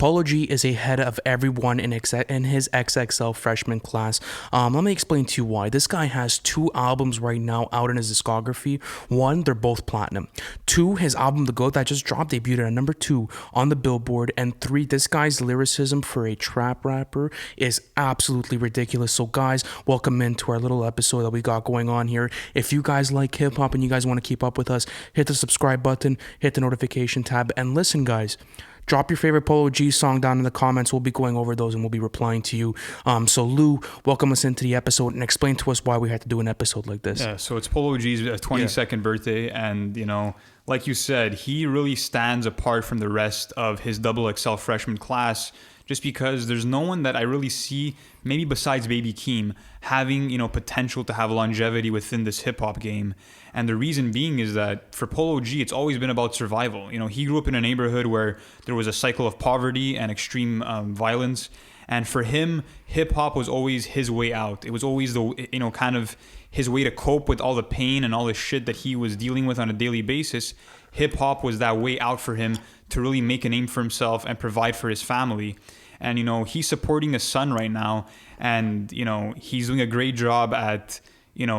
Polo G is ahead of everyone in his XXL Freshman class. Let me explain to you why. This guy has 2 albums right now out in his discography. One, they're both platinum. Two, his album The Goat that just dropped debuted at number 2 on the Billboard. And three, this guy's lyricism for a trap rapper is absolutely ridiculous. So guys, welcome into our little episode that we got going on here. If you guys like hip hop and you guys want to keep up with us, hit the subscribe button, hit the notification tab, and listen, guys. Drop your favorite Polo G song down in the comments. We'll be going over those and we'll be replying to you. So Lou, welcome us into the episode and explain to us why we had to do an episode like this. Yeah, so it's Polo G's 22nd birthday, and like you said, he really stands apart from the rest of his XXL Freshman class, just because there's no one that I really see, maybe besides Baby Keem, having potential to have longevity within this hip hop game. And the reason being is that for Polo G, it's always been about survival. He grew up in a neighborhood where there was a cycle of poverty and extreme violence. And for him, hip hop was always his way out. It was always the, kind of his way to cope with all the pain and all the shit that he was dealing with on a daily basis. Hip hop was that way out for him to really make a name for himself and provide for his family. And, he's supporting his son right now. And, he's doing a great job at,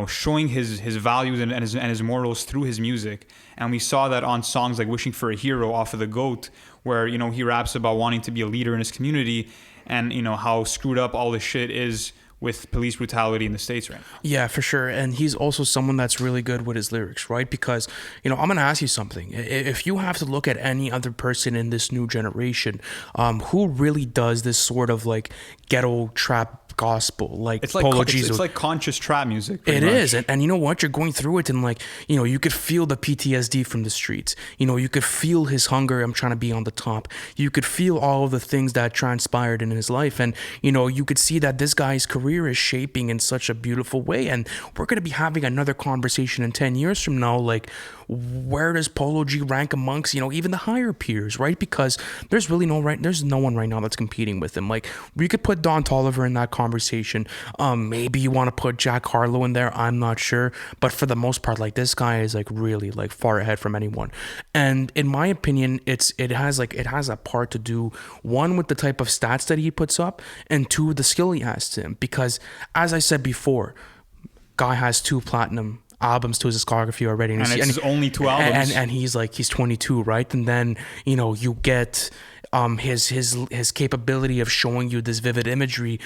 showing his values and his morals through his music. And we saw that on songs like Wishing for a Hero off of The GOAT, where, he raps about wanting to be a leader in his community and, how screwed up all this shit is with police brutality in the States right now. Yeah, for sure. And he's also someone that's really good with his lyrics, right? Because, I'm going to ask you something. If you have to look at any other person in this new generation, who really does this sort of like ghetto trap gospel, like it's like Polo G? It's like conscious trap music. It is. And you know what? You're going through it and you could feel the PTSD from the streets. You could feel his hunger. I'm trying to be on the top. You could feel all of the things that transpired in his life. And, you could see that this guy's career is shaping in such a beautiful way. And we're going to be having another conversation in 10 years from now. Like, where does Polo G rank amongst, even the higher peers, right? Because there's no one right now that's competing with him. Like, we could put Don Toliver in that conversation. Maybe you want to put Jack Harlow in there. I'm not sure. But for the most part, like, this guy is like really like far ahead from anyone. And in my opinion, it has a part to do, one, with the type of stats that he puts up, and two, the skill he has to him. Because as I said before, guy has 2 platinum albums to his discography already, and it's only 2 albums, and he's 22, right? And then you get his capability of showing you this vivid imagery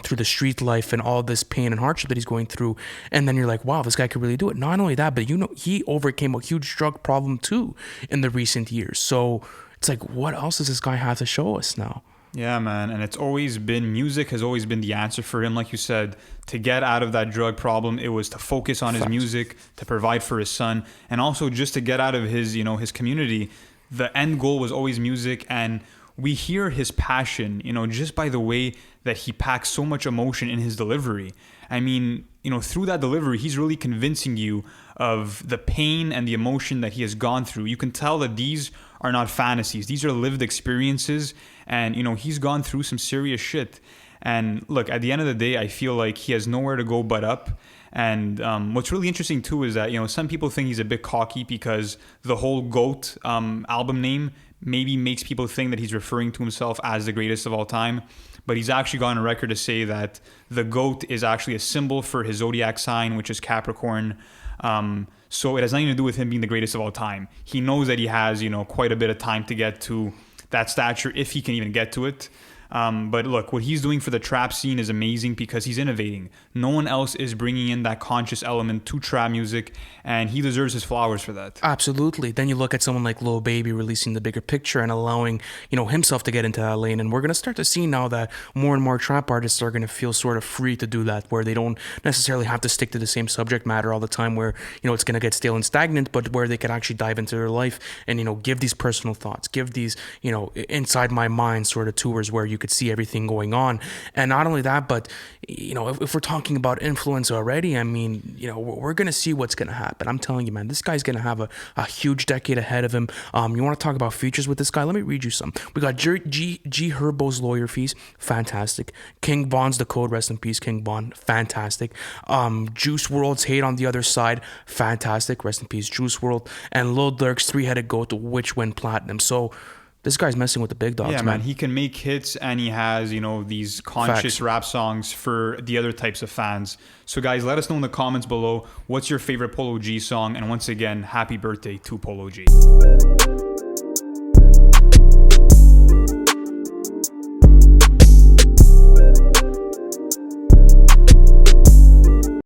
through the street life and all this pain and hardship that he's going through, and then you're like, wow, this guy could really do it. Not only that, but he overcame a huge drug problem too in the recent years. So it's like, what else does this guy have to show us now? Yeah, man. And it's always been, music has always been the answer for him. Like you said, to get out of that drug problem, it was to focus on his music, to provide for his son, and also just to get out of his, his community. The end goal was always music. And we hear his passion, just by the way that he packs so much emotion in his delivery. I mean, through that delivery, he's really convincing you of the pain and the emotion that he has gone through. You can tell that these are not fantasies. These are lived experiences. And, he's gone through some serious shit. And look, at the end of the day, I feel like he has nowhere to go but up. And what's really interesting, too, is that, some people think he's a bit cocky because the whole GOAT album name maybe makes people think that he's referring to himself as the greatest of all time. But he's actually gone on record to say that the GOAT is actually a symbol for his zodiac sign, which is Capricorn. So it has nothing to do with him being the greatest of all time. He knows that he has, quite a bit of time to get to that stature, if he can even get to it. But look, what he's doing for the trap scene is amazing because he's innovating. No one else is bringing in that conscious element to trap music, and he deserves his flowers for that. Absolutely. Then you look at someone like Lil Baby releasing The Bigger Picture and allowing, himself to get into that lane. And we're going to start to see now that more and more trap artists are going to feel sort of free to do that, where they don't necessarily have to stick to the same subject matter all the time, where, it's going to get stale and stagnant, but where they can actually dive into their life and, give these personal thoughts, give these, inside my mind sort of tours where you could see everything going on. And not only that, but if we're talking about influence already, I mean, we're gonna see what's gonna happen. I'm telling you, man, this guy's gonna have a huge decade ahead of him. You want to talk about features with this guy? Let me read you some. We got G Herbo's Lawyer Fees, fantastic. King Von's The Code, rest in peace, King Von, fantastic. Juice WRLD's Hate on the Other Side, fantastic, rest in peace, Juice WRLD. And Lil Durk's Three-Headed Goat, which went platinum. So This guy's messing with the big dogs, Yeah, man. man, he can make hits, and he has, these conscious Facts. rap songs for the other types of fans. So guys, let us know in the comments below, what's your favorite Polo G song? And once again, happy birthday to Polo G.